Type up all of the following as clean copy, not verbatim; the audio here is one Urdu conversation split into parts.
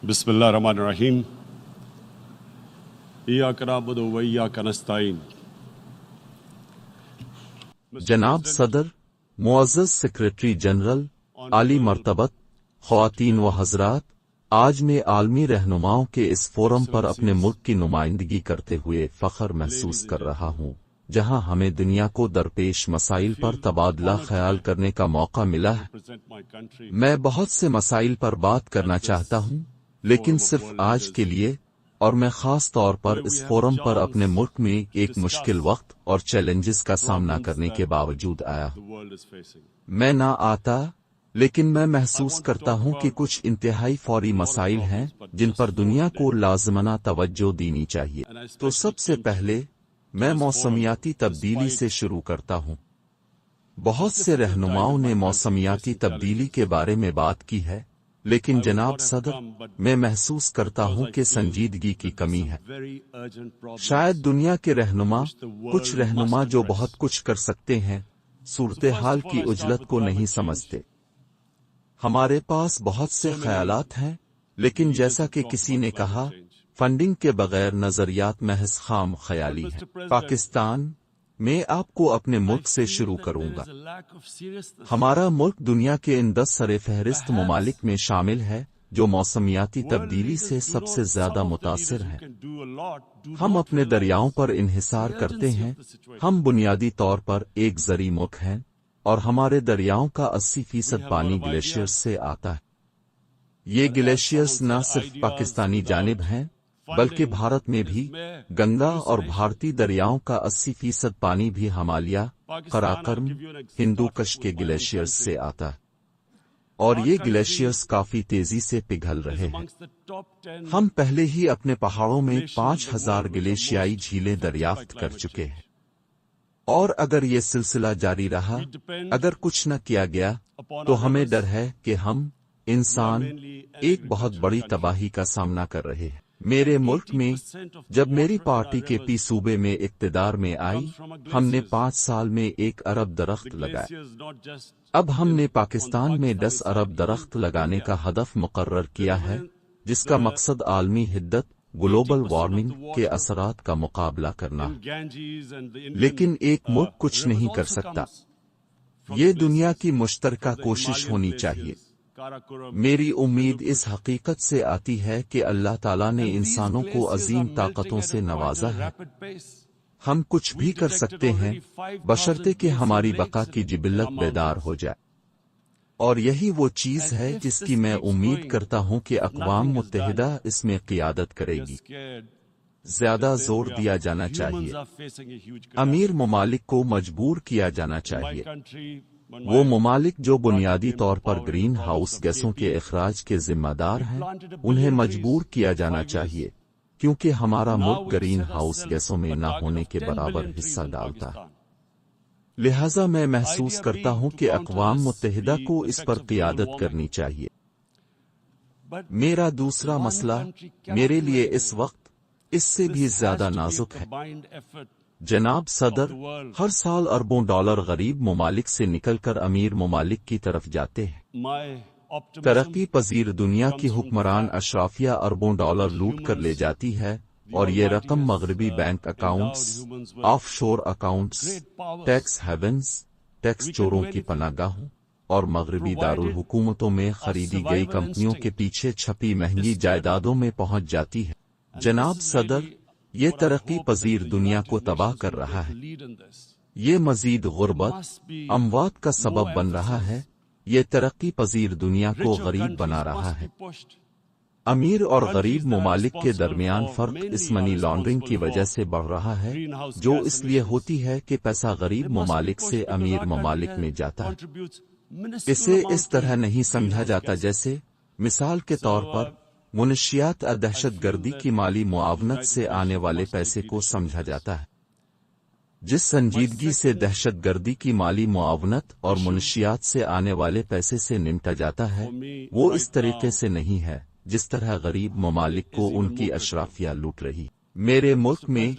بسم اللہ الرحمن الرحیم ایاک نعبد و ایاک نستعین۔ جناب صدر، معزز سیکریٹری جنرل، عالی مرتبت، خواتین و حضرات، آج میں عالمی رہنماؤں کے اس فورم پر اپنے ملک کی نمائندگی کرتے ہوئے فخر محسوس کر رہا ہوں، جہاں ہمیں دنیا کو درپیش مسائل پر تبادلہ خیال کرنے کا موقع ملا ہے۔ میں بہت سے مسائل پر بات کرنا چاہتا ہوں، لیکن صرف آج کے لیے، اور میں خاص طور پر اس فورم پر اپنے ملک میں ایک مشکل وقت اور چیلنجز کا سامنا کرنے کے باوجود آیا ہوں۔ میں نہ آتا، لیکن میں محسوس کرتا ہوں کہ کچھ انتہائی فوری مسائل ہیں جن پر دنیا کو لازمانہ توجہ دینی چاہیے۔ تو سب سے پہلے میں موسمیاتی تبدیلی سے شروع کرتا ہوں۔ بہت سے رہنماؤں نے موسمیاتی تبدیلی کے بارے میں بات کی ہے، لیکن جناب صدر، میں محسوس کرتا ہوں کہ سنجیدگی کی کمی ہے۔ شاید دنیا کے کچھ رہنما جو بہت کچھ کر سکتے ہیں، صورتحال کی عجلت کو نہیں سمجھتے۔ ہمارے پاس بہت سے خیالات ہیں، لیکن جیسا کہ کسی نے کہا، فنڈنگ کے بغیر نظریات محض خام خیالی ہیں۔ پاکستان میں آپ کو اپنے ملک سے شروع کروں گا۔ ہمارا ملک دنیا کے ان 10 سر فہرست ممالک میں شامل ہے جو موسمیاتی تبدیلی سے سب سے زیادہ متاثر ہیں۔ ہم اپنے دریاؤں پر انحصار کرتے ہیں۔ ہم بنیادی طور پر ایک زرعی ملک ہیں، اور ہمارے دریاؤں کا 80% پانی گلیشیئرز سے آتا ہے۔ یہ گلیشیئرز نہ صرف پاکستانی جانب ہیں، بلکہ بھارت میں بھی گنگا اور بھارتی دریاؤں کا 80% پانی بھی ہمالیہ، قراقرم، ہندو کش کے گلیشیئرز سے آتا ہے، اور یہ گلیشیئرز کافی تیزی سے پگھل رہے ہیں۔ ہم پہلے ہی اپنے پہاڑوں میں 5000 گلیشیائی جھیلیں دریافت کر چکے ہیں، اور اگر یہ سلسلہ جاری رہا، اگر کچھ نہ کیا گیا، تو ہمیں ڈر ہے کہ ہم انسان ایک بہت بڑی تباہی کا سامنا کر رہے ہیں۔ میرے ملک میں جب میری پارٹی کے پی صوبے میں اقتدار میں آئی، ہم نے 5 سال میں 1 ارب درخت لگائے۔ اب ہم نے پاکستان میں 10 ارب درخت لگانے کا ہدف مقرر کیا ہے، جس کا مقصد عالمی حدت، گلوبل وارمنگ کے اثرات کا مقابلہ کرنا ہے۔ لیکن ایک ملک کچھ نہیں کر سکتا، یہ دنیا کی مشترکہ کوشش ہونی چاہیے۔ میری امید اس حقیقت سے آتی ہے کہ اللہ تعالیٰ نے انسانوں کو عظیم طاقتوں سے نوازا ہے۔ ہم کچھ بھی کر سکتے ہیں، بشرطے کہ ہماری بقا کی جبلت بیدار ہو جائے، اور یہی وہ چیز ہے جس کی میں امید کرتا ہوں کہ اقوام متحدہ اس میں قیادت کرے گی۔ زیادہ زور دیا جانا چاہیے، امیر ممالک کو مجبور کیا جانا چاہیے، وہ ممالک جو بنیادی طور پر گرین ہاؤس گیسوں کے اخراج کے ذمہ دار ہیں، انہیں مجبور کیا جانا چاہیے، کیونکہ ہمارا ملک گرین ہاؤس گیسوں میں نہ ہونے کے برابر حصہ ڈالتا ہے۔ لہذا میں محسوس کرتا ہوں کہ اقوام متحدہ کو اس پر قیادت کرنی چاہیے۔ میرا دوسرا مسئلہ میرے لیے اس وقت اس سے بھی زیادہ نازک ہے۔ جناب صدر، ہر سال اربوں ڈالر غریب ممالک سے نکل کر امیر ممالک کی طرف جاتے ہیں۔ ترقی پذیر دنیا کی حکمران اشرافیہ اربوں ڈالر لوٹ کر لے جاتی ہے، اور یہ رقم مغربی بینک اکاؤنٹس، آف شور اکاؤنٹس، ٹیکس ہیونز، ٹیکس چوروں کی پناہ گاہوں، اور مغربی دارالحکومتوں میں خریدی گئی کمپنیوں کے پیچھے چھپی مہنگی جائیدادوں میں پہنچ جاتی ہے۔ جناب صدر، یہ ترقی پذیر دنیا کو تباہ کر رہا ہے۔ یہ مزید غربت، اموات کا سبب بن رہا ہے۔ یہ ترقی پذیر دنیا کو غریب بنا رہا ہے۔ امیر اور غریب ممالک کے درمیان فرق اس منی لانڈرنگ کی وجہ سے بڑھ رہا ہے، جو اس لیے ہوتی ہے کہ پیسہ غریب ممالک سے امیر ممالک میں جاتا ہے۔ اسے اس طرح نہیں سمجھا جاتا جیسے، مثال کے طور پر، منشیات دہشت گردی کی مالی معاونت سے آنے والے پیسے کو سمجھا جاتا ہے۔ جس سنجیدگی سے دہشت گردی کی مالی معاونت اور منشیات سے آنے والے پیسے سے نمٹا جاتا ہے، وہ اس طریقے سے نہیں ہے جس طرح غریب ممالک کو ان کی اشرافیہ لوٹ رہی۔ میرے ملک میں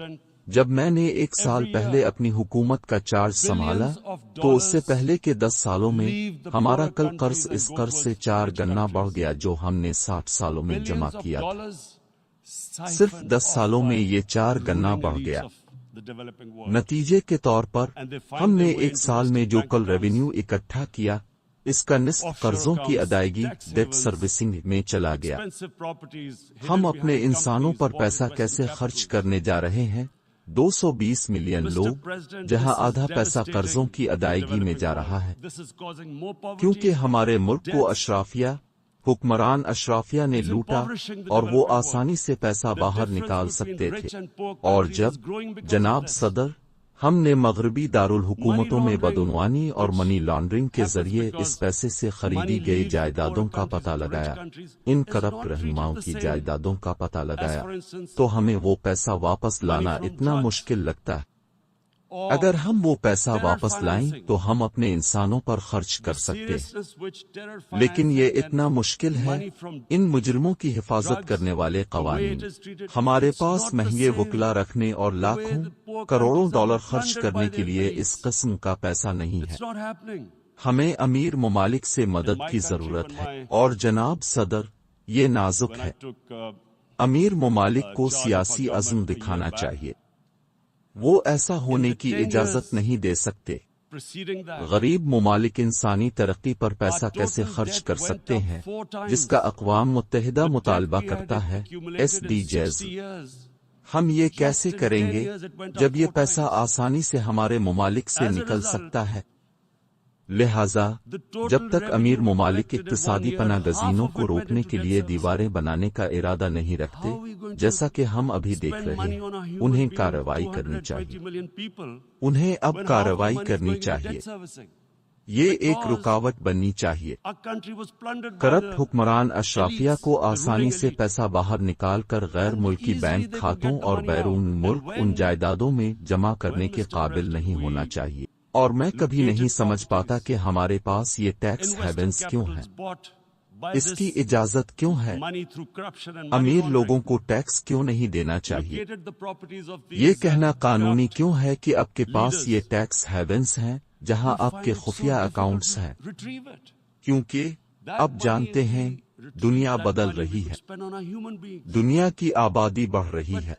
جب میں نے 1 سال پہلے اپنی حکومت کا چارج سنبھالا تو اس سے پہلے کے 10 سالوں میں ہمارا کل قرض اس قرض سے 4 گنا بڑھ گیا جو ہم نے 60 سالوں میں جمع کیا تھا۔ صرف 10 سالوں میں یہ 4 گنا بڑھ گیا۔ نتیجے کے طور پر ہم نے 1 سال میں جو کل ریونیو اکٹھا کیا اس کا نصف قرضوں کی ادائیگی ڈیٹ سروسنگ میں چلا گیا۔ ہم اپنے انسانوں پر پیسہ کیسے خرچ کرنے جا رہے ہیں؟ 220 ملین لوگ، جہاں آدھا پیسہ قرضوں کی ادائیگی میں جا رہا ہے، کیونکہ ہمارے ملک کو اشرافیہ، حکمران اشرافیہ نے لوٹا اور وہ آسانی سے پیسہ باہر نکال سکتے تھے۔ اور جب جناب صدر ہم نے مغربی دارالحکومتوں میں بدعنوانی اور منی لانڈرنگ کے ذریعے اس پیسے سے خریدی گئی جائیدادوں کا پتہ لگایا، ان کرپٹ رہنماؤں کی جائیدادوں کا پتہ لگایا، تو ہمیں وہ پیسہ واپس لانا اتنا مشکل لگتا ہے۔ اگر ہم وہ پیسہ واپس لائیں تو ہم اپنے انسانوں پر خرچ کر سکتے ہیں، لیکن یہ اتنا مشکل ہے۔ ان مجرموں کی حفاظت کرنے والے قوانین، ہمارے پاس مہنگے وکلا رکھنے اور لاکھوں کروڑوں ڈالر خرچ کرنے کے لیے اس قسم کا پیسہ نہیں ہے۔ ہمیں امیر ممالک سے مدد کی ضرورت ہے، اور جناب صدر یہ نازک ہے۔ امیر ممالک کو سیاسی عزم دکھانا چاہیے، وہ ایسا ہونے کی اجازت نہیں دے سکتے۔ غریب ممالک انسانی ترقی پر پیسہ کیسے خرچ کر سکتے ہیں جس کا اقوام متحدہ مطالبہ کرتا ہے، SDGs۔ ہم یہ کیسے کریں گے جب یہ پیسہ آسانی سے ہمارے ممالک سے نکل سکتا ہے؟ لہذا جب تک امیر ممالک اقتصادی پناہ گزینوں کو روکنے کے لیے دیواریں بنانے کا ارادہ نہیں رکھتے، جیسا کہ ہم ابھی دیکھ رہے ہیں، انہیں کارروائی کرنی چاہیے۔ انہیں اب کارروائی کرنی چاہیے، یہ ایک رکاوٹ بننی چاہیے۔ کرپٹ حکمران اشرافیہ کو آسانی سے پیسہ باہر نکال کر غیر ملکی بینک کھاتوں اور بیرون ملک ان جائیدادوں میں جمع کرنے کے قابل نہیں ہونا چاہیے۔ اور میں کبھی نہیں سمجھ پاتا کہ ہمارے پاس یہ ٹیکس ہیونز کیوں ہیں، اس کی اجازت کیوں ہے؟ امیر لوگوں کو ٹیکس کیوں نہیں دینا چاہیے؟ یہ کہنا قانونی کیوں ہے کہ آپ کے پاس یہ ٹیکس ہیونز ہیں جہاں آپ کے خفیہ اکاؤنٹس ہیں؟ کیونکہ اب جانتے ہیں دنیا بدل رہی ہے، دنیا کی آبادی بڑھ رہی ہے۔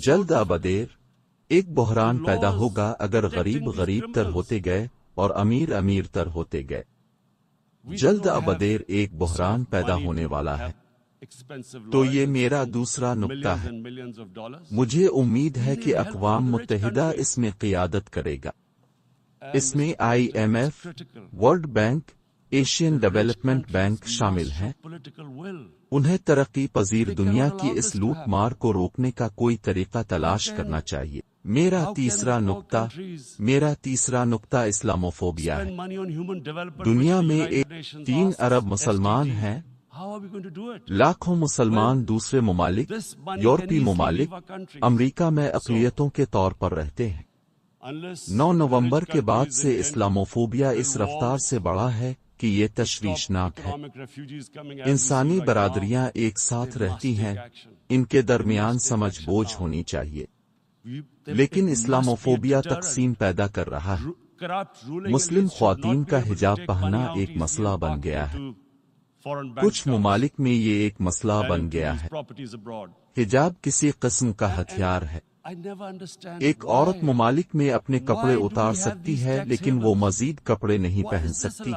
جلد ابدیر ایک بحران پیدا ہوگا اگر غریب غریب تر ہوتے گئے اور امیر امیر تر ہوتے گئے۔ جلد ابدیر ایک بحران پیدا ہونے والا ہے۔ تو یہ میرا دوسرا نکتہ ہے۔ مجھے امید ہے کہ اقوام متحدہ اس میں قیادت کرے گا۔ اس میں IMF، world bank, Asian development bank شامل ہیں۔ انہیں ترقی پذیر دنیا کی اس لوٹ مار کو روکنے کا کوئی طریقہ تلاش کرنا چاہیے۔ میرا تیسرا نکتہ اسلاموفوبیا ہے۔ دنیا میں 3 ارب مسلمان ہیں۔ لاکھوں مسلمان دوسرے ممالک، یورپی ممالک، امریکہ میں اقلیتوں کے طور پر رہتے ہیں۔ 9 نومبر کے بعد سے اسلاموفوبیا اس رفتار سے بڑھا ہے کہ یہ تشویشناک ہے۔ انسانی برادریاں ایک ساتھ رہتی ہیں، ان کے درمیان سمجھ بوجھ ہونی چاہیے، لیکن اسلاموفوبیا تقسیم پیدا کر رہا ہے۔ مسلم خواتین کا حجاب پہننا ایک مسئلہ بن گیا ہے۔ کچھ ممالک میں یہ ایک مسئلہ بن گیا ہے۔ حجاب کسی قسم کا ہتھیار ہے۔ ایک عورت ممالک میں اپنے کپڑے اتار سکتی ہے لیکن وہ مزید کپڑے نہیں پہن سکتی۔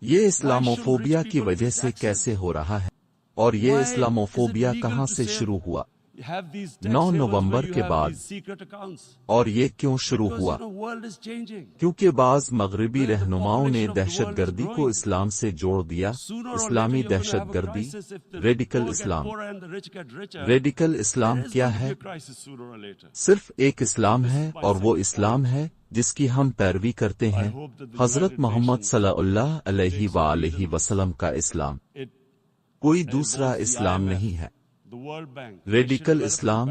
یہ اسلاموفوبیا کی وجہ سے کیسے ہو رہا ہے؟ اور یہ اسلاموفوبیا کہاں سے شروع ہوا؟ 9 نومبر کے بعد۔ اور یہ کیوں شروع ہوا؟ کیونکہ بعض مغربی رہنماؤں نے دہشت گردی کو اسلام سے جوڑ دیا۔ اسلامی دہشت گردی، ریڈیکل اسلام۔ ریڈیکل اسلام کیا ہے؟ صرف ایک اسلام ہے اور وہ اسلام ہے جس کی ہم پیروی کرتے ہیں، حضرت محمد صلی اللہ علیہ وآلہ وسلم کا اسلام۔ کوئی دوسرا اسلام نہیں ہے۔ ریڈیکل اسلام،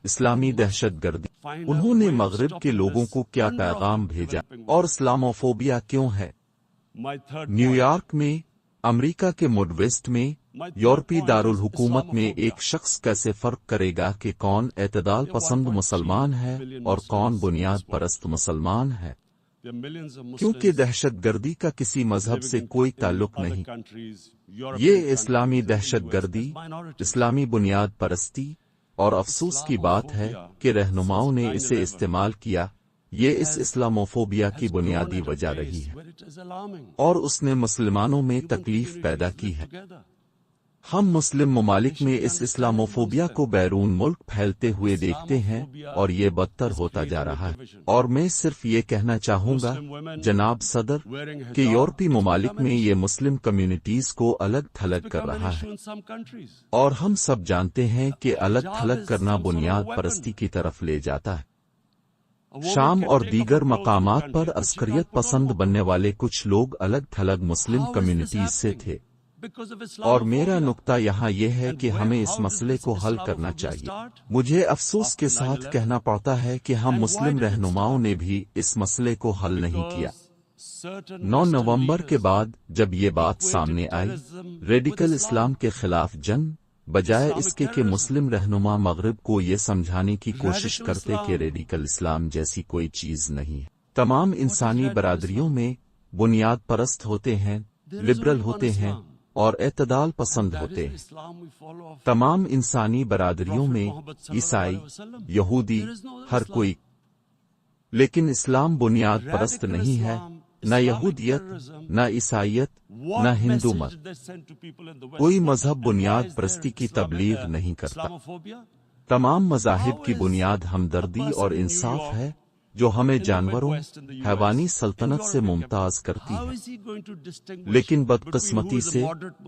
اسلامی دہشت گردی، انہوں نے مغرب کے لوگوں کو کیا پیغام بھیجا؟ اور اسلاموفوبیا کیوں ہے؟ نیو یارک میں امریکہ کے مڈ ویسٹ میں یورپی دارالحکومت میں ایک شخص کیسے فرق کرے گا کہ کون اعتدال پسند مسلمان ہے اور کون بنیاد پرست مسلمان ہے، کیونکہ دہشت گردی کا کسی مذہب سے کوئی تعلق نہیں۔ یہ اسلامی دہشت گردی، اسلامی بنیاد پرستی، اور افسوس کی بات ہے کہ رہنماؤں نے اسے استعمال کیا، یہ اس اسلاموفوبیا کی بنیادی وجہ رہی ہے اور اس نے مسلمانوں میں تکلیف پیدا کی ہے۔ ہم مسلم ممالک میں اس اسلاموفوبیا کو بیرون ملک پھیلتے ہوئے دیکھتے ہیں اور یہ بدتر ہوتا جا رہا ہے۔ اور میں صرف یہ کہنا چاہوں گا جناب صدر کہ یورپی ممالک میں یہ مسلم کمیونٹیز کو الگ تھلگ کر رہا ہے، اور ہم سب جانتے ہیں کہ الگ تھلگ کرنا بنیاد پرستی کی طرف لے جاتا ہے۔ شام اور دیگر مقامات پر عسکریت پسند بننے والے کچھ لوگ الگ تھلگ مسلم کمیونٹیز سے تھے، اور میرا نقطہ یہاں یہ ہے کہ ہمیں اس مسئلے کو حل کرنا چاہیے۔ مجھے افسوس کے ساتھ کہنا پڑتا ہے کہ ہم مسلم رہنماؤں نے بھی اس مسئلے کو حل نہیں کیا۔ 9 نومبر کے بعد جب یہ بات سامنے آئی، ریڈیکل اسلام کے خلاف جنگ، بجائے اس کے کہ مسلم رہنما مغرب کو یہ سمجھانے کی کوشش کرتے کہ ریڈیکل اسلام جیسی کوئی چیز نہیں ہے۔ تمام انسانی برادریوں میں بنیاد پرست ہوتے ہیں، لبرل ہوتے ہیں اور اعتدال پسند ہوتے ہیں۔ تمام انسانی برادریوں میں عیسائی، یہودی، ہر کوئی، لیکن اسلام بنیاد پرست نہیں ہے، نہ یہودیت، نہ عیسائیت، نہ ہندو مت۔ کوئی مذہب بنیاد پرستی کی تبلیغ نہیں کرتا۔ تمام مذاہب کی بنیاد ہمدردی اور انصاف ہے، جو ہمیں جانوروں، حیوانی سلطنت سے ممتاز کرتی ہے۔ لیکن بدقسمتی سے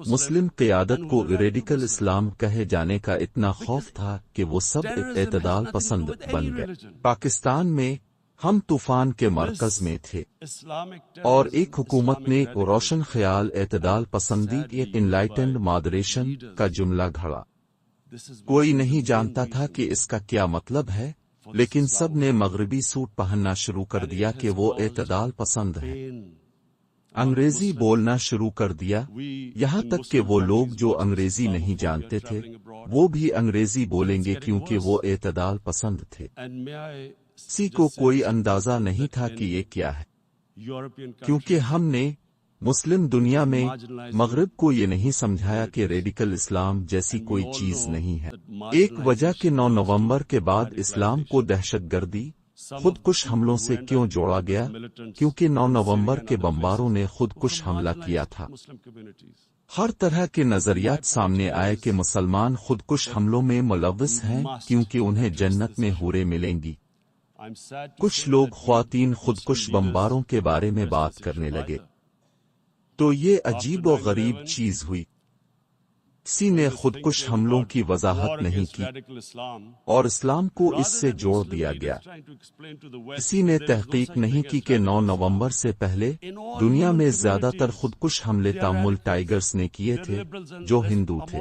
مسلم قیادت کو ریڈیکل اسلام کہے جانے کا اتنا خوف تھا کہ وہ سب اعتدال پسند بن گئے۔ پاکستان میں ہم طوفان کے مرکز میں تھے، اور ایک حکومت نے روشن خیال اعتدال پسندی انلائٹنڈ مادریشن کا جملہ گھڑا۔ کوئی نہیں جانتا تھا کہ اس کا کیا مطلب ہے، لیکن سب نے مغربی سوٹ پہننا شروع کر دیا کہ وہ اعتدال پسند ہے۔ انگریزی بولنا شروع کر دیا، یہاں تک کہ وہ لوگ جو انگریزی نہیں جانتے تھے وہ بھی انگریزی بولیں گے کیونکہ وہ اعتدال پسند تھے۔ کسی کو کوئی اندازہ نہیں تھا کہ یہ کیا ہے، کیونکہ ہم نے مسلم دنیا میں مغرب کو یہ نہیں سمجھایا کہ ریڈیکل اسلام جیسی کوئی چیز نہیں ہے۔ ایک وجہ کہ 9 نومبر کے بعد اسلام کو دہشت گردی، خود کش حملوں سے کیوں جوڑا گیا، کیونکہ 9 نومبر کے بمباروں نے خود کش حملہ کیا تھا۔ ہر طرح کے نظریات سامنے آئے کہ مسلمان خود کش حملوں میں ملوث ہیں کیونکہ انہیں جنت میں حوریں ملیں گی۔ کچھ لوگ خواتین خودکش بمباروں کے بارے میں بات کرنے لگے، تو یہ عجیب و غریب چیز ہوئی۔ کسی نے خودکش حملوں کی وضاحت نہیں کی اور اسلام کو اس سے جوڑ دیا گیا۔ کسی نے تحقیق نہیں کی کہ 9 نومبر سے پہلے دنیا میں زیادہ تر خودکش حملے تامل ٹائیگرز نے کیے تھے جو ہندو تھے۔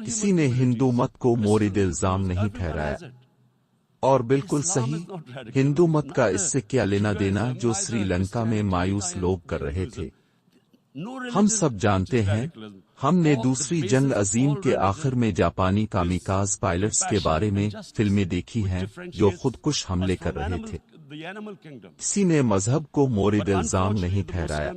کسی نے ہندو مت کو مورد الزام نہیں ٹھہرایا، اور بالکل صحیح، ہندو مت کا اس سے کیا لینا دینا جو سری لنکا میں مایوس لوگ کر رہے تھے۔ ہم سب جانتے ہیں، ہم نے دوسری جنگ عظیم کے آخر میں جاپانی کامیکاز پائلٹس کے بارے میں فلمیں دیکھی ہیں جو خودکش حملے کر رہے تھے۔ کسی نے مذہب کو مورد الزام نہیں ٹھہرایا،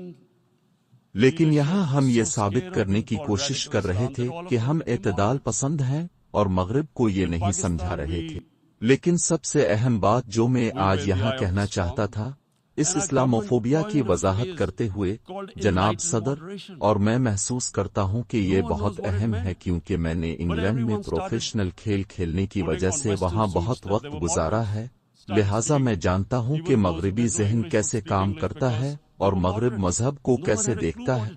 لیکن یہاں ہم یہ ثابت کرنے کی کوشش کر رہے تھے کہ ہم اعتدال پسند ہیں اور مغرب کو یہ نہیں سمجھا رہے تھے۔ لیکن سب سے اہم بات جو میں آج یہاں کہنا چاہتا تھا، اس اسلاموفوبیا کی وضاحت کرتے ہوئے جناب صدر، اور میں محسوس کرتا ہوں کہ یہ بہت اہم ہے کیونکہ میں نے انگلینڈ میں پروفیشنل کھیل کھیلنے کی وجہ سے وہاں بہت وقت گزارا ہے، لہٰذا میں جانتا ہوں کہ مغربی ذہن کیسے کام کرتا ہے اور مغرب مذہب کو کیسے دیکھتا ہے۔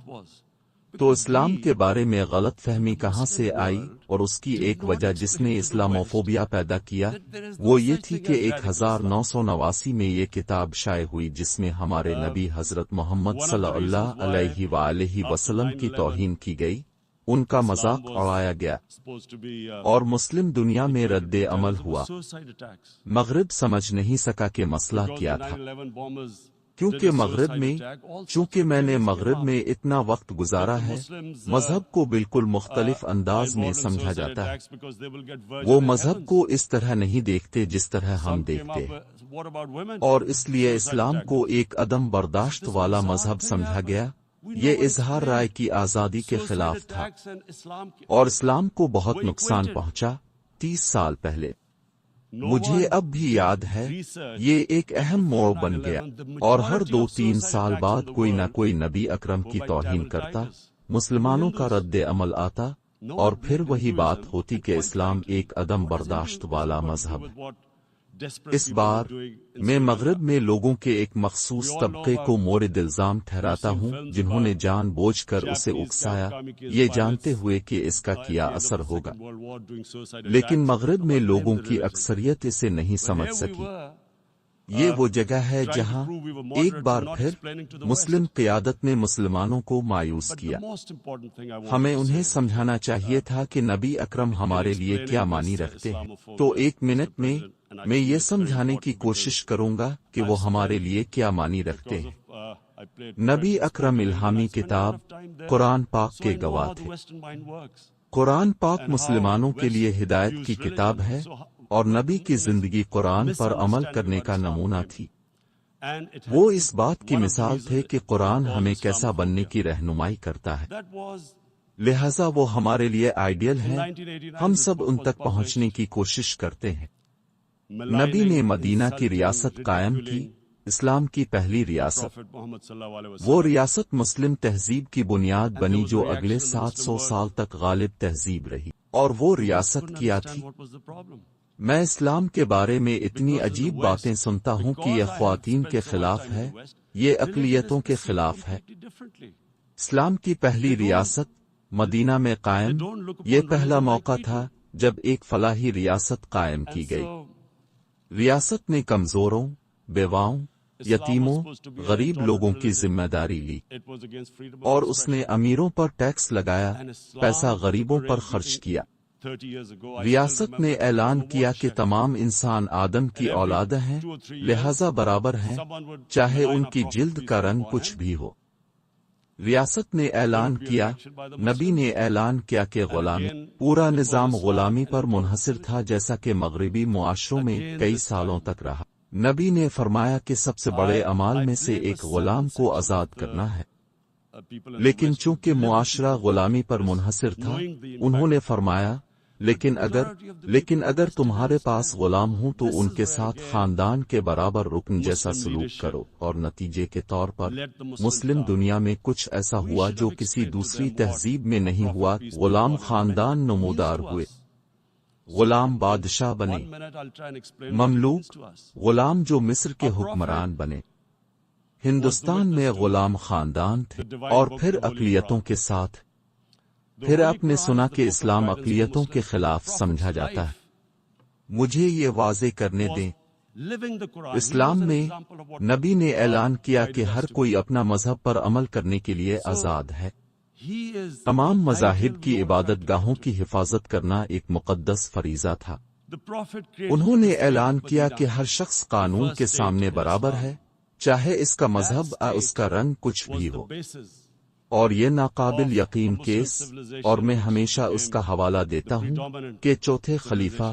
تو اسلام کے بارے میں غلط فہمی کہاں سے آئی، اور اس کی ایک وجہ جس نے اسلاموفوبیا پیدا کیا وہ یہ تھی کہ 1989 میں یہ کتاب شائع ہوئی جس میں ہمارے نبی حضرت محمد صلی اللہ علیہ وآلہ وسلم کی توہین کی گئی، ان کا مذاق اڑایا گیا، اور مسلم دنیا میں رد عمل ہوا۔ مغرب سمجھ نہیں سکا کہ مسئلہ کیا تھا۔ کیونکہ مغرب میں چونکہ میں نے مغرب میں اتنا وقت گزارا ہے مذہب کو بالکل مختلف انداز میں سمجھا جاتا ہے. وہ مذہب کو اس طرح نہیں دیکھتے جس طرح ہم دیکھتے ہیں، اور اس لیے اسلام کو ایک عدم برداشت والا مذہب سمجھا گیا. یہ اظہار رائے کی آزادی کے خلاف تھا اور اسلام کو بہت نقصان پہنچا. 30 سال پہلے مجھے اب بھی یاد ہے یہ ایک اہم موڑ بن گیا، اور ہر 2-3 سال بعد کوئی نہ کوئی نبی اکرم کی توہین کرتا، مسلمانوں کا رد عمل آتا، اور پھر وہی بات ہوتی کہ اسلام ایک عدم برداشت والا مذہب ہے. اس بار میں مغرب میں لوگوں کے ایک مخصوص طبقے کو مورد الزام ٹھہراتا ہوں جنہوں نے جان بوجھ کر اسے اکسایا، یہ جانتے ہوئے کہ اس کا کیا اثر ہوگا. لیکن مغرب میں لوگوں کی اکثریت اسے نہیں سمجھ سکی. یہ وہ جگہ ہے جہاں ایک بار پھر مسلم قیادت نے مسلمانوں کو مایوس کیا. ہمیں انہیں سمجھانا چاہیے تھا کہ نبی اکرم ہمارے لیے کیا معنی رکھتے ہیں. تو 1 منٹ میں یہ سمجھانے کی کوشش کروں گا کہ وہ ہمارے لیے کیا معنی رکھتے ہیں. نبی اکرم الہامی کتاب قرآن پاک کے گواہ تھے. قرآن پاک مسلمانوں کے لیے ہدایت کی کتاب ہے، اور نبی کی زندگی قرآن پر عمل کرنے کا نمونہ تھی. وہ اس بات کی مثال تھے کہ قرآن ہمیں کیسا بننے کی رہنمائی کرتا ہے. لہذا وہ ہمارے لیے آئیڈیل ہیں. ہم سب ان تک پہنچنے کی کوشش کرتے ہیں. نبی نے مدینہ کی ریاست قائم کی، اسلام کی پہلی ریاست. وہ ریاست مسلم تہذیب کی بنیاد بنی جو اگلے 700 سال تک غالب تہذیب رہی. اور وہ ریاست کیا تھی؟ میں اسلام کے بارے میں اتنی عجیب باتیں سنتا ہوں کہ یہ خواتین کے خلاف ہے، یہ اقلیتوں کے خلاف ہے. اسلام کی پہلی ریاست مدینہ میں قائم، یہ پہلا موقع تھا جب ایک فلاحی ریاست قائم کی گئی. ریاست نے کمزوروں، بیواؤں، یتیموں، غریب لوگوں کی ذمہ داری لی، اور اس نے امیروں پر ٹیکس لگایا، پیسہ غریبوں پر خرچ کیا. ریاست نے اعلان کیا کہ تمام انسان آدم کی اولاد ہیں، لہذا برابر ہیں، چاہے ان کی جلد کا رنگ کچھ بھی ہو. ریاست نے اعلان کیا، نبی نے اعلان کیا کہ غلامی، پورا نظام غلامی پر منحصر تھا جیسا کہ مغربی معاشروں میں کئی سالوں تک رہا. نبی نے فرمایا کہ سب سے بڑے اعمال میں سے ایک غلام کو آزاد کرنا ہے. لیکن چونکہ معاشرہ غلامی پر منحصر تھا، انہوں نے فرمایا لیکن اگر تمہارے پاس غلام ہوں تو ان کے ساتھ خاندان کے برابر رکن جیسا سلوک کرو. اور نتیجے کے طور پر مسلم دنیا میں کچھ ایسا ہوا جو کسی دوسری تہذیب میں نہیں ہوا. غلام خاندان نمودار ہوئے، غلام بادشاہ بنے، مملوک غلام جو مصر کے حکمران بنے. ہندوستان میں غلام خاندان تھے، اور پھر اقلیتوں کے ساتھ. پھر آپ نے سنا کہ اسلام اقلیتوں کے خلاف سمجھا جاتا ہے. مجھے یہ واضح کرنے دیں، اسلام میں نبی نے اعلان کیا کہ ہر کوئی اپنا مذہب پر عمل کرنے کے لیے آزاد ہے. تمام مذاہب کی عبادت گاہوں کی حفاظت کرنا ایک مقدس فریضہ تھا. انہوں نے اعلان کیا کہ ہر شخص قانون کے سامنے برابر ہے، چاہے اس کا مذہب یا اس کا رنگ کچھ بھی ہو. اور یہ ناقابل یقین کیس، اور میں ہمیشہ اس کا حوالہ دیتا ہوں کہ چوتھے خلیفہ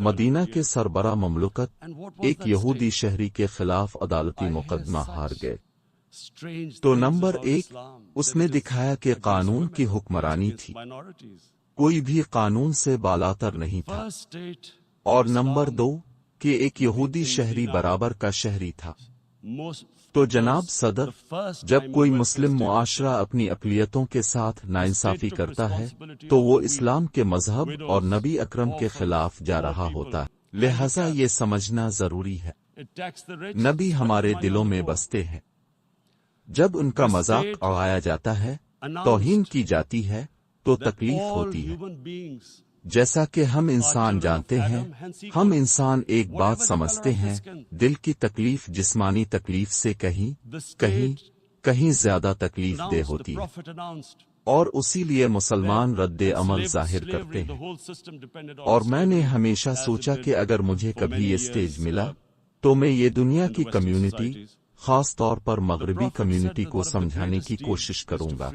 مدینہ کے سربراہ مملکت ایک یہودی شہری کے خلاف عدالتی مقدمہ ہار گئے. تو نمبر 1، اس نے دکھایا کہ قانون کی حکمرانی تھی، کوئی بھی قانون سے بالاتر نہیں تھا. اور نمبر 2، کہ ایک یہودی شہری برابر کا شہری تھا. تو جناب صدر، جب کوئی مسلم معاشرہ اپنی اقلیتوں کے ساتھ ناانصافی کرتا ہے تو وہ اسلام کے مذہب اور نبی اکرم کے خلاف جا رہا ہوتا ہے. لہذا یہ سمجھنا ضروری ہے، نبی ہمارے دلوں میں بستے ہیں. جب ان کا مذاق اڑایا جاتا ہے، توہین کی جاتی ہے، تو تکلیف ہوتی ہے. جیسا کہ ہم انسان جانتے ہیں، ہم انسان ایک بات سمجھتے ہیں، دل کی تکلیف جسمانی تکلیف سے کہیں زیادہ تکلیف دہ ہوتی ہے، اور اسی لیے مسلمان رد عمل ظاہر کرتے ہیں. اور میں نے ہمیشہ سوچا کہ اگر مجھے کبھی یہ سٹیج ملا تو میں یہ دنیا کی کمیونٹی، خاص طور پر مغربی کمیونٹی کو سمجھانے کی کوشش کروں گا،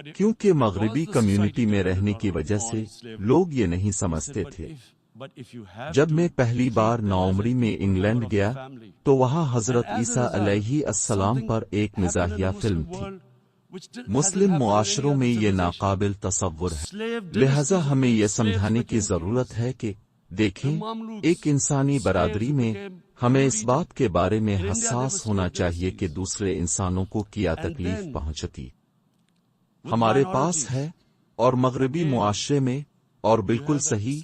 کیونکہ مغربی کمیونٹی میں رہنے کی وجہ سے لوگ یہ نہیں سمجھتے تھے۔ جب میں پہلی بار نوعمری میں انگلینڈ گیا تو وہاں حضرت عیسیٰ علیہ السلام پر ایک مزاحیہ فلم تھی۔ مسلم معاشروں میں یہ ناقابل تصور ہے، لہذا ہمیں یہ سمجھانے کی ضرورت ہے کہ دیکھیں، ایک انسانی برادری میں ہمیں اس بات کے بارے میں حساس ہونا چاہیے کہ دوسرے انسانوں کو کیا تکلیف پہنچتی ہمارے پاس ہے، اور مغربی معاشرے میں، اور بالکل صحیح،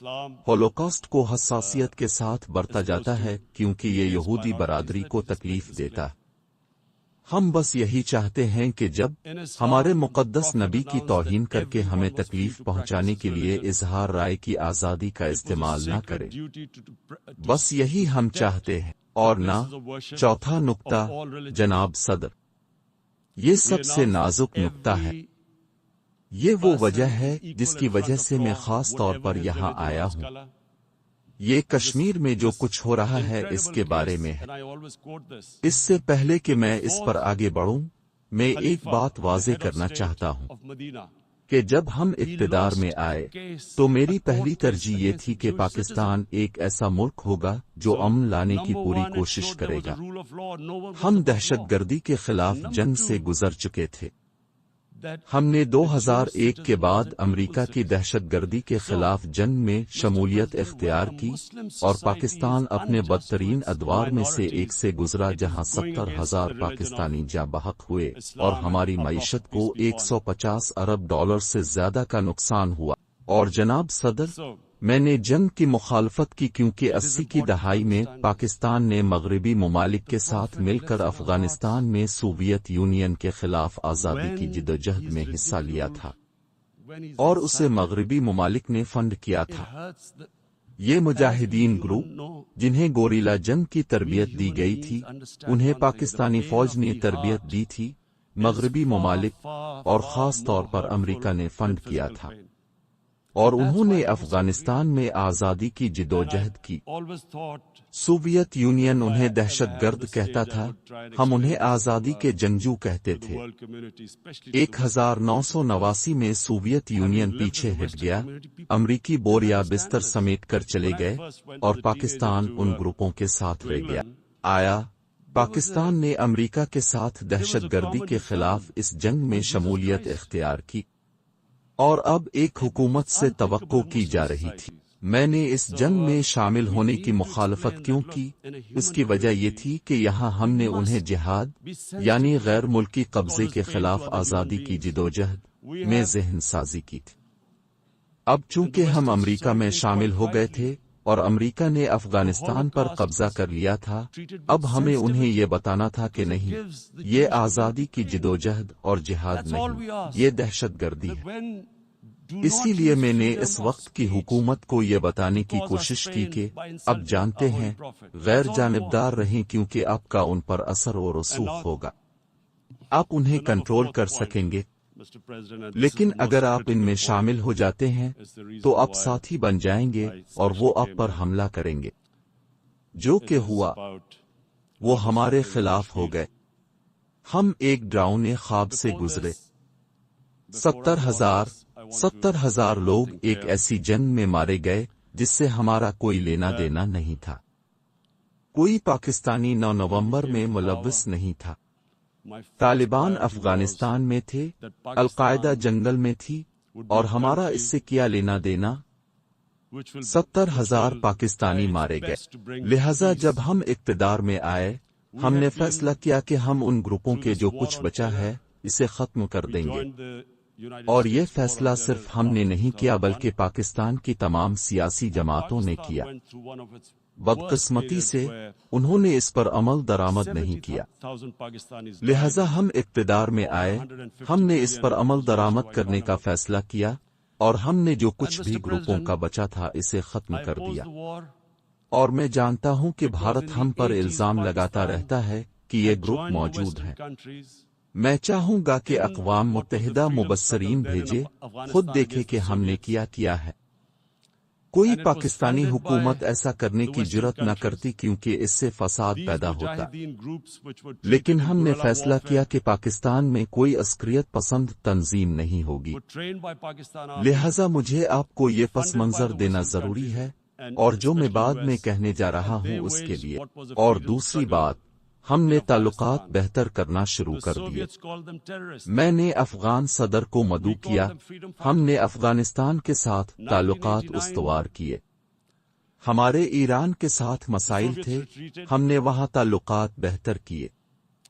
ہولوکاسٹ کو حساسیت کے ساتھ برتا جاتا ہے کیونکہ یہ یہودی برادری کو تکلیف دیتا ہے۔ ہم بس یہی چاہتے ہیں کہ جب ہمارے مقدس نبی کی توہین کر کے ہمیں تکلیف پہنچانے کے لیے اظہار رائے کی آزادی کا استعمال نہ کرے، بس یہی ہم چاہتے ہیں، اور نہ۔ چوتھا نقطہ، جناب صدر، یہ سب سے نازک نقطہ ہے۔ یہ وہ وجہ ہے جس کی وجہ سے میں خاص طور پر یہاں آیا ہوں۔ یہ کشمیر میں جو کچھ ہو رہا ہے اس کے بارے میں ہے۔ اس سے پہلے کہ میں اس پر آگے بڑھوں، میں ایک بات واضح کرنا چاہتا ہوں کہ جب ہم اقتدار میں آئے تو میری پہلی ترجیح یہ تھی کہ پاکستان ایک ایسا ملک ہوگا جو امن لانے کی پوری کوشش کرے گا۔ ہم دہشت گردی کے خلاف جنگ سے گزر چکے تھے۔ ہم نے 2001 کے بعد امریکہ کی دہشت گردی کے خلاف جنگ میں شمولیت اختیار کی، اور پاکستان اپنے بدترین ادوار میں سے ایک سے گزرا جہاں 70,000 پاکستانی جاں بحق ہوئے اور ہماری معیشت کو $150 ارب سے زیادہ کا نقصان ہوا۔ اور جناب صدر، میں نے جنگ کی مخالفت کی کیونکہ 80 کی دہائی میں پاکستان نے مغربی ممالک کے ساتھ مل کر افغانستان میں سوویت یونین کے خلاف آزادی کی جدوجہد میں حصہ لیا تھا، اور اسے مغربی ممالک نے فنڈ کیا تھا۔ یہ مجاہدین گروپ جنہیں گوریلا جنگ کی تربیت دی گئی تھی، انہیں پاکستانی فوج نے تربیت دی تھی، مغربی ممالک اور خاص طور پر امریکہ نے فنڈ کیا تھا، اور انہوں نے افغانستان میں آزادی کی جدوجہد کی۔ سوویت یونین انہیں دہشت گرد کہتا تھا، ہم انہیں آزادی کے جنگجو کہتے تھے۔ 1989 میں سوویت یونین پیچھے ہٹ گیا، امریکی بوریا بستر سمیٹ کر چلے گئے، اور پاکستان ان گروپوں کے ساتھ رہ گیا۔ پاکستان نے امریکہ کے ساتھ دہشت گردی کے خلاف اس جنگ میں شمولیت اختیار کی، اور اب ایک حکومت سے توقع کی جا رہی تھی۔ میں نے اس جنگ میں شامل ہونے کی مخالفت کیوں کی؟ اس کی وجہ یہ تھی کہ یہاں ہم نے انہیں جہاد یعنی غیر ملکی قبضے کے خلاف آزادی کی جدوجہد میں ذہن سازی کی تھی۔ اب چونکہ ہم امریکہ میں شامل ہو گئے تھے اور امریکہ نے افغانستان پر قبضہ کر لیا تھا، اب ہمیں انہیں یہ بتانا تھا کہ نہیں، یہ آزادی کی جدوجہد اور جہاد نہیں، یہ دہشت گردی ہے۔ اسی لیے میں نے اس وقت کی حکومت کو یہ بتانے کی کوشش کی کہ اب جانتے ہیں، غیر جانبدار رہیں کیونکہ آپ کا ان پر اثر و رسوخ ہوگا، آپ انہیں کنٹرول کر سکیں گے، لیکن اگر آپ ان میں شامل ہو جاتے ہیں تو آپ ساتھی بن جائیں گے اور وہ آپ پر حملہ کریں گے۔ جو کہ ہوا، وہ ہمارے خلاف ہو گئے۔ ہم ایک ڈراؤنے خواب سے گزرے۔ 70,000 لوگ ایک ایسی جنگ میں مارے گئے جس سے ہمارا کوئی لینا دینا نہیں تھا۔ کوئی پاکستانی 9 نومبر میں ملوث نہیں تھا۔ طالبان افغانستان میں تھے، القاعدہ جنگل میں تھی، اور ہمارا اس سے کیا لینا دینا؟ 70,000 پاکستانی مارے گئے۔ لہذا جب ہم اقتدار میں آئے، ہم نے فیصلہ کیا کہ ہم ان گروپوں کے جو کچھ بچا ہے اسے ختم کر دیں گے، اور یہ فیصلہ صرف ہم نے نہیں کیا بلکہ پاکستان کی تمام سیاسی جماعتوں نے کیا۔ بدقسمتی سے انہوں نے اس پر عمل درآمد نہیں کیا، لہذا ہم اقتدار میں آئے، ہم نے اس پر عمل درآمد کرنے کا فیصلہ کیا، اور ہم نے جو کچھ بھی گروپوں کا بچا تھا اسے ختم کر دیا۔ اور میں جانتا ہوں کہ بھارت ہم پر الزام لگاتا رہتا ہے کہ یہ گروپ موجود ہیں۔ میں چاہوں گا کہ اقوام متحدہ مبصرین بھیجے، خود دیکھے کہ ہم نے کیا ہے۔ کوئی پاکستانی حکومت ایسا کرنے کی جرات نہ کرتی کیونکہ اس سے فساد پیدا ہوتا، لیکن ہم نے فیصلہ کیا کہ پاکستان میں کوئی عسکریت پسند تنظیم نہیں ہوگی، لہذا مجھے آپ کو یہ پس منظر دینا ضروری ہے، اور جو میں بعد میں کہنے جا رہا ہوں اس کے لیے۔ اور دوسری بات، ہم نے تعلقات بہتر کرنا شروع کر دیے۔ میں نے افغان صدر کو مدعو کیا، ہم نے افغانستان کے ساتھ تعلقات استوار کیے۔ ہمارے ایران کے ساتھ مسائل تھے، ہم نے وہاں تعلقات بہتر کیے۔